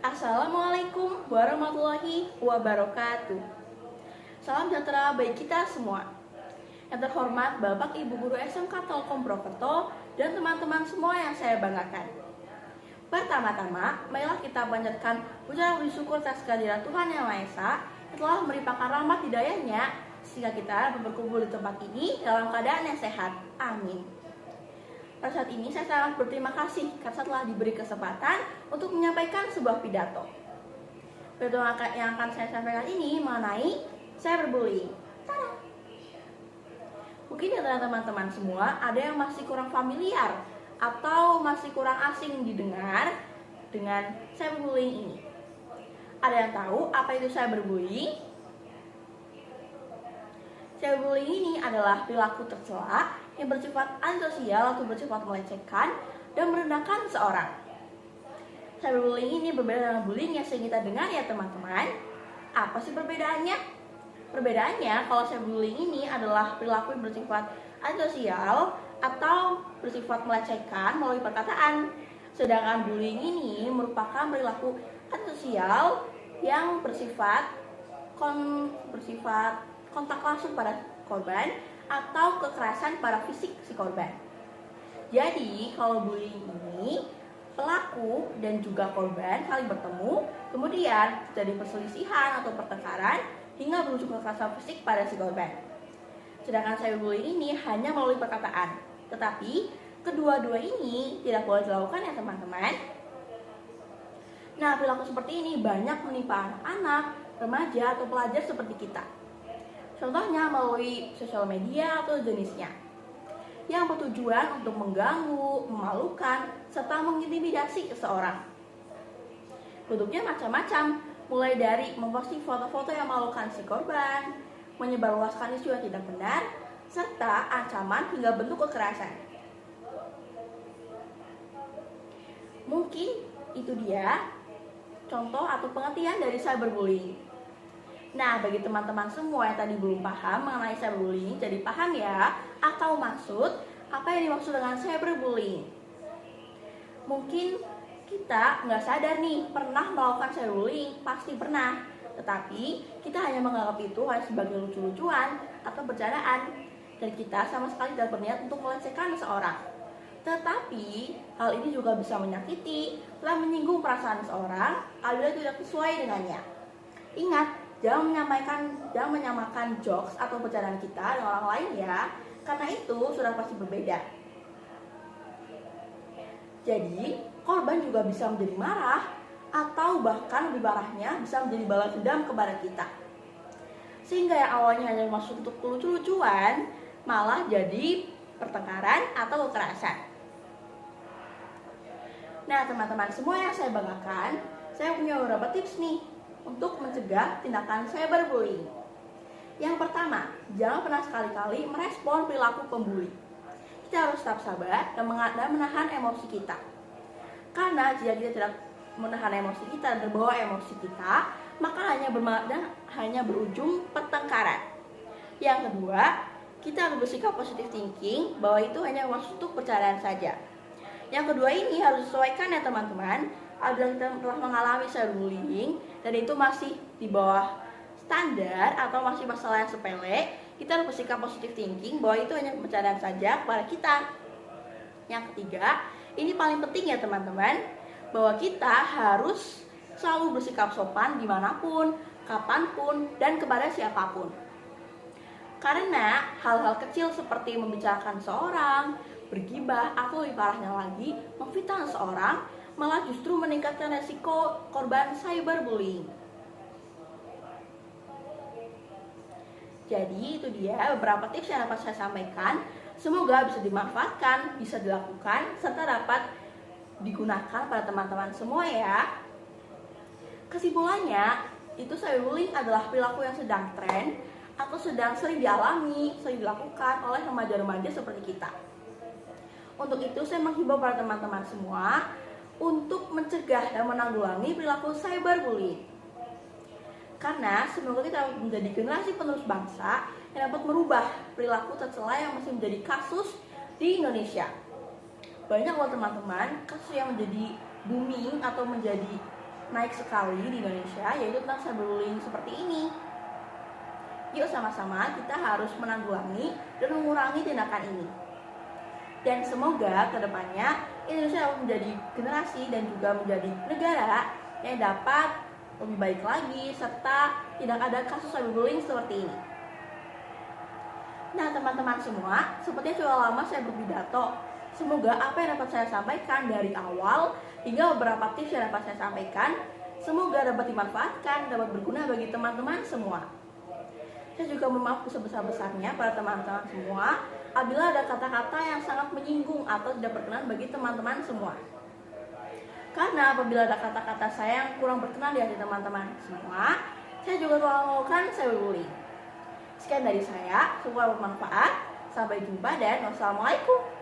Assalamualaikum warahmatullahi wabarakatuh. Salam sejahtera bagi kita semua. Yang terhormat Bapak Ibu Guru SMK Telkom Purwokerto dan teman-teman semua yang saya banggakan. Pertama-tama, marilah kita panjatkan ucapan puji syukur atas kehadiran Tuhan Yang Maha Esa yang telah melimpahkan rahmat hidayahnya sehingga kita dapat berkumpul di tempat ini dalam keadaan yang sehat. Amin. Pada saat ini saya sangat berterima kasih karena telah diberi kesempatan untuk menyampaikan sebuah pidato. Pidato yang akan saya sampaikan ini mengenai cyberbullying. Tada! Mungkin di antara teman-teman semua ada yang masih kurang familiar atau masih kurang asing didengar dengan cyberbullying ini. Ada yang tahu apa itu cyberbullying? Cyberbullying ini adalah perilaku tercela yang bersifat antisosial atau bersifat melecehkan dan merendahkan seorang. Cyberbullying ini berbeda dengan bullying yang sering kita dengar ya teman-teman. Apa sih perbedaannya? Perbedaannya kalau cyberbullying ini adalah perilaku yang bersifat antisosial atau bersifat melecehkan melalui perkataan. Sedangkan bullying ini merupakan perilaku antisosial yang bersifat kontak langsung pada korban atau kekerasan pada fisik si korban. Jadi kalau bullying ini pelaku dan juga korban saling bertemu, kemudian terjadi perselisihan atau pertengkaran hingga berujung kekerasan fisik pada si korban. Sedangkan cyberbullying ini hanya melalui perkataan, tetapi kedua-dua ini tidak boleh dilakukan ya teman-teman. Nah, perilaku seperti ini banyak menimpa anak-anak, remaja atau pelajar seperti kita. Contohnya melalui sosial media atau jenisnya, yang bertujuan untuk mengganggu, memalukan, serta mengintimidasi seseorang. Bentuknya macam-macam, mulai dari memposting foto-foto yang memalukan si korban, menyebarluaskan isu yang tidak benar, serta ancaman hingga bentuk kekerasan. Mungkin itu dia contoh atau pengertian dari cyberbullying. Nah, bagi teman-teman semua yang tadi belum paham mengenai cyberbullying, jadi paham ya atau maksud apa yang dimaksud dengan cyberbullying. Mungkin kita nggak sadar nih pernah melakukan cyberbullying, pasti pernah. Tetapi kita hanya menganggap itu hanya sebagai lucu-lucuan atau bercandaan, dan kita sama sekali tidak berniat untuk melecehkan seseorang. Tetapi hal ini juga bisa menyakiti telah menyinggung perasaan seseorang apabila tidak sesuai dengannya. Ingat, jangan menyamakan jokes atau bercandaan kita dengan orang lain ya, karena itu sudah pasti berbeda. Jadi, korban juga bisa menjadi marah atau bahkan lebih parahnya bisa menjadi balas dendam kepada kita. Sehingga yang awalnya hanya masuk untuk lucu-lucuan malah jadi pertengkaran atau kekerasan. Nah, teman-teman semua yang saya banggakan, saya punya beberapa tips nih untuk mencegah tindakan cyberbullying. Yang pertama, jangan pernah sekali-kali merespon perilaku pembuli. Kita harus tetap sabar dan menahan emosi kita. Karena jika kita tidak menahan emosi kita dan terbawa emosi kita, maka hanya berujung pertengkaran. Yang kedua, kita harus bersikap positive thinking bahwa itu hanya maksud untuk bercandaan saja. Yang kedua ini harus disesuaikan ya teman-teman. Apabila kita telah mengalami cyberbullying dan itu masih di bawah standar atau masih masalah yang sepele, kita harus bersikap positive thinking bahwa itu hanya bercandaan saja kepada kita. Yang ketiga, ini paling penting ya teman-teman, bahwa kita harus selalu bersikap sopan dimanapun, kapanpun, dan kepada siapapun. Karena hal-hal kecil seperti membicarakan seorang, bergibah, atau lebih parahnya lagi, memfitnah seorang, malah justru meningkatkan resiko korban cyberbullying. Jadi itu dia beberapa tips yang dapat saya sampaikan. Semoga bisa dimanfaatkan, bisa dilakukan, serta dapat digunakan pada teman-teman semua ya. Kesimpulannya, itu cyberbullying adalah perilaku yang sedang tren atau sedang sering dialami, sering dilakukan oleh remaja-remaja seperti kita. Untuk itu saya menghimbau para teman-teman semua untuk mencegah dan menanggulangi perilaku cyberbullying. Karena semoga kita menjadi generasi penerus bangsa yang dapat merubah perilaku tercela yang masih menjadi kasus di Indonesia. Banyak loh teman-teman kasus yang menjadi booming atau menjadi naik sekali di Indonesia, yaitu tentang cyberbullying seperti ini. Yuk sama-sama kita harus menanggulangi dan mengurangi tindakan ini. Dan semoga kedepannya Indonesia menjadi generasi dan juga menjadi negara yang dapat lebih baik lagi serta tidak ada kasus cyberbullying seperti ini. Nah teman-teman semua, sepertinya sudah lama saya berpidato. Semoga apa yang dapat saya sampaikan dari awal hingga beberapa tips yang dapat saya sampaikan, semoga dapat dimanfaatkan, dapat berguna bagi teman-teman semua. Saya juga memaaf sebesar-besarnya pada teman-teman semua apabila ada kata-kata yang sangat menyinggung atau tidak berkenan bagi teman-teman semua. Karena apabila ada kata-kata saya yang kurang berkenan di hati teman-teman semua, saya juga telah melakukan cyberbullying. Sekian dari saya, semoga bermanfaat. Sampai jumpa dan wassalamualaikum.